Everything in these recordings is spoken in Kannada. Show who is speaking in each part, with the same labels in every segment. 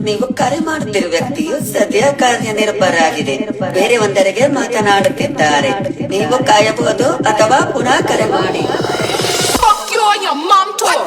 Speaker 1: ನೀವು ಕರೆ ಮಾಡುತ್ತಿರುವ ವ್ಯಕ್ತಿಯು ಸದ್ಯ ಕಾರ್ಯನಿರತರಾಗಿದೆ. ಬೇರೆ ಒಂದರಿಗೆ ಮಾತನಾಡುತ್ತಿದ್ದಾರೆ. ನೀವು ಕಾಯಬಹುದು ಅಥವಾ ಪುನಃ ಕರೆ ಮಾಡಿ.
Speaker 2: Fuck you and your mom too.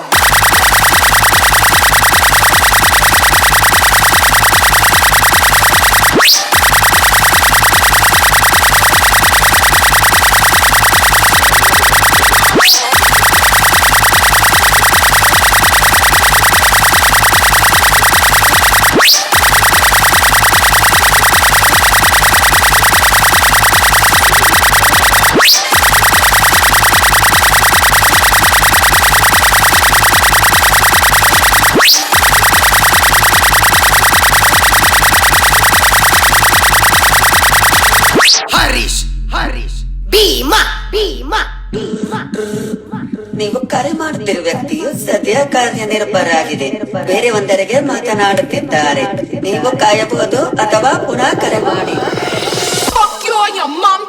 Speaker 1: ನೀವು ಕರೆ ಮಾಡುತ್ತಿರುವ ವ್ಯಕ್ತಿಯು ಸದ್ಯ ಕಾರ್ಯನಿರತರಾಗಿದೆ. ಬೇರೆ ಒಂದರಿಗೆ ಮಾತನಾಡುತ್ತಿದ್ದಾರೆ. ನೀವು ಕಾಯಬಹುದು ಅಥವಾ ಪುನಃ ಕರೆ ಮಾಡಿ.
Speaker 2: Fuck you and your mom